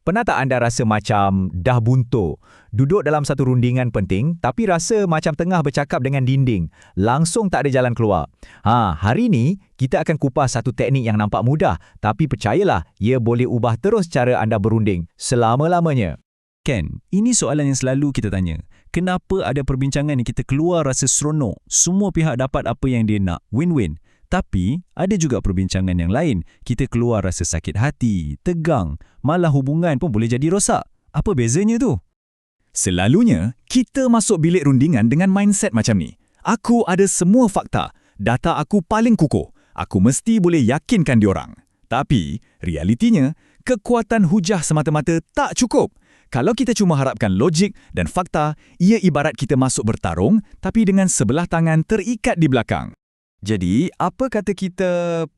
Pernah tak anda rasa macam dah buntu? Duduk dalam satu rundingan penting tapi rasa macam tengah bercakap dengan dinding. Langsung tak ada jalan keluar. Hari ini kita akan kupas satu teknik yang nampak mudah tapi percayalah, ia boleh ubah terus cara anda berunding selama-lamanya. Ken, ini soalan yang selalu kita tanya. Kenapa ada perbincangan yang kita keluar rasa seronok? Semua pihak dapat apa yang dia nak. Win-win. Tapi, ada juga perbincangan yang lain. Kita keluar rasa sakit hati, tegang, malah hubungan pun boleh jadi rosak. Apa bezanya tu? Selalunya, kita masuk bilik rundingan dengan mindset macam ni. Aku ada semua fakta. Data aku paling kukuh. Aku mesti boleh yakinkan diorang. Tapi, realitinya, kekuatan hujah semata-mata tak cukup. Kalau kita cuma harapkan logik dan fakta, ia ibarat kita masuk bertarung tapi dengan sebelah tangan terikat di belakang. Jadi, apa kata kita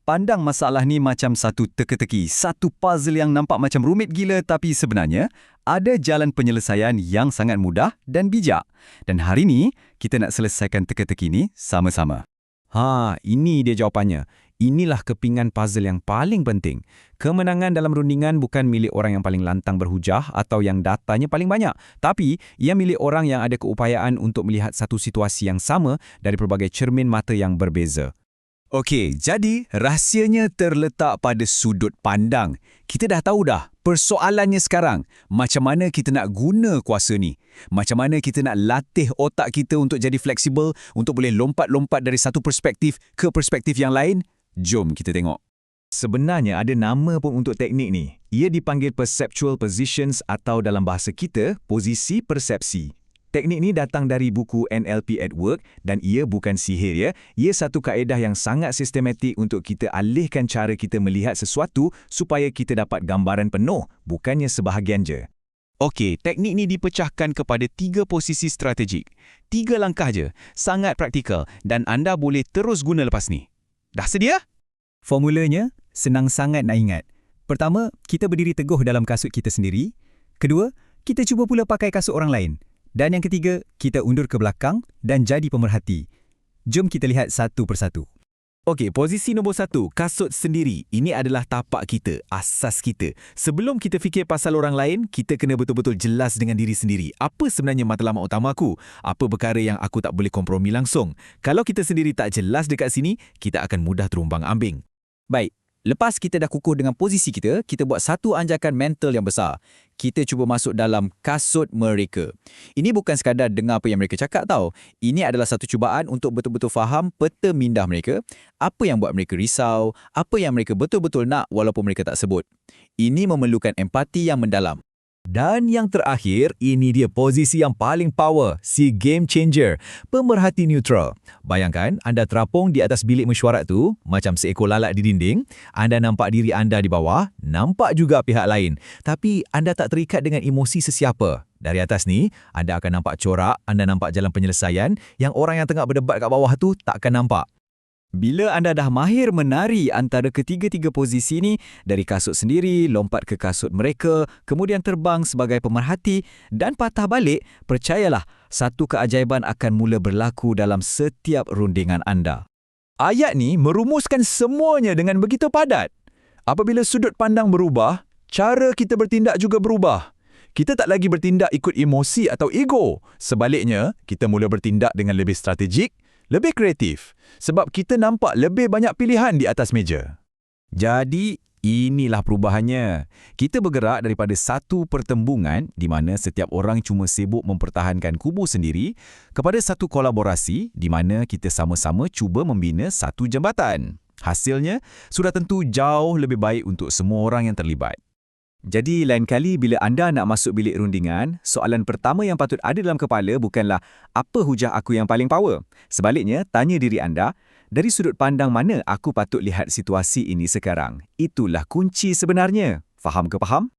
pandang masalah ni macam satu teka-teki, satu puzzle yang nampak macam rumit gila tapi sebenarnya ada jalan penyelesaian yang sangat mudah dan bijak. Dan hari ni, kita nak selesaikan teka-teki ni sama-sama. Ini dia jawapannya. Inilah kepingan puzzle yang paling penting. Kemenangan dalam rundingan bukan milik orang yang paling lantang berhujah atau yang datanya paling banyak. Tapi, ia milik orang yang ada keupayaan untuk melihat satu situasi yang sama dari pelbagai cermin mata yang berbeza. Okey, jadi rahsianya terletak pada sudut pandang. Kita dah tahu dah, persoalannya sekarang, macam mana kita nak guna kuasa ni? Macam mana kita nak latih otak kita untuk jadi fleksibel, untuk boleh lompat-lompat dari satu perspektif ke perspektif yang lain? Jom kita tengok. Sebenarnya ada nama pun untuk teknik ni. Ia dipanggil perceptual positions atau dalam bahasa kita, posisi persepsi. Teknik ni datang dari buku NLP at Work dan ia bukan sihir ya. Ia satu kaedah yang sangat sistematik untuk kita alihkan cara kita melihat sesuatu supaya kita dapat gambaran penuh, bukannya sebahagian je. Okey, teknik ni dipecahkan kepada 3 posisi strategik. 3 langkah je, sangat praktikal dan anda boleh terus guna lepas ni. Dah sedia? Formulanya senang sangat nak ingat. Pertama, kita berdiri teguh dalam kasut kita sendiri. Kedua, kita cuba pula pakai kasut orang lain. Dan yang ketiga, kita undur ke belakang dan jadi pemerhati. Jom kita lihat satu persatu. Okey, posisi nombor 1, kasut sendiri. Ini adalah tapak kita, asas kita. Sebelum kita fikir pasal orang lain, kita kena betul-betul jelas dengan diri sendiri. Apa sebenarnya matlamat utama aku? Apa perkara yang aku tak boleh kompromi langsung? Kalau kita sendiri tak jelas dekat sini, kita akan mudah terumbang-ambing. Baik, lepas kita dah kukuh dengan posisi kita, kita buat satu anjakan mental yang besar. Kita cuba masuk dalam kasut mereka. Ini bukan sekadar dengar apa yang mereka cakap tau. Ini adalah satu cubaan untuk betul-betul faham peta minda mereka, apa yang buat mereka risau, apa yang mereka betul-betul nak walaupun mereka tak sebut. Ini memerlukan empati yang mendalam. Dan yang terakhir, ini dia posisi yang paling power, si game changer, pemerhati neutral. Bayangkan, anda terapung di atas bilik mesyuarat tu, macam seekor lalat di dinding, anda nampak diri anda di bawah, nampak juga pihak lain. Tapi, anda tak terikat dengan emosi sesiapa. Dari atas ni, anda akan nampak corak, anda nampak jalan penyelesaian, yang orang yang tengah berdebat kat bawah tu tak akan nampak. Bila anda dah mahir menari antara ketiga-tiga posisi ni, dari kasut sendiri, lompat ke kasut mereka, kemudian terbang sebagai pemerhati dan patah balik, percayalah, satu keajaiban akan mula berlaku dalam setiap rundingan anda. Ayat ni merumuskan semuanya dengan begitu padat. Apabila sudut pandang berubah, cara kita bertindak juga berubah. Kita tak lagi bertindak ikut emosi atau ego. Sebaliknya, kita mula bertindak dengan lebih strategik, lebih kreatif, sebab kita nampak lebih banyak pilihan di atas meja. Jadi, inilah perubahannya. Kita bergerak daripada satu pertembungan di mana setiap orang cuma sibuk mempertahankan kubu sendiri kepada satu kolaborasi di mana kita sama-sama cuba membina satu jambatan. Hasilnya, sudah tentu jauh lebih baik untuk semua orang yang terlibat. Jadi, lain kali bila anda nak masuk bilik rundingan, soalan pertama yang patut ada dalam kepala bukanlah apa hujah aku yang paling power. Sebaliknya, tanya diri anda, dari sudut pandang mana aku patut lihat situasi ini sekarang? Itulah kunci sebenarnya. Faham ke faham?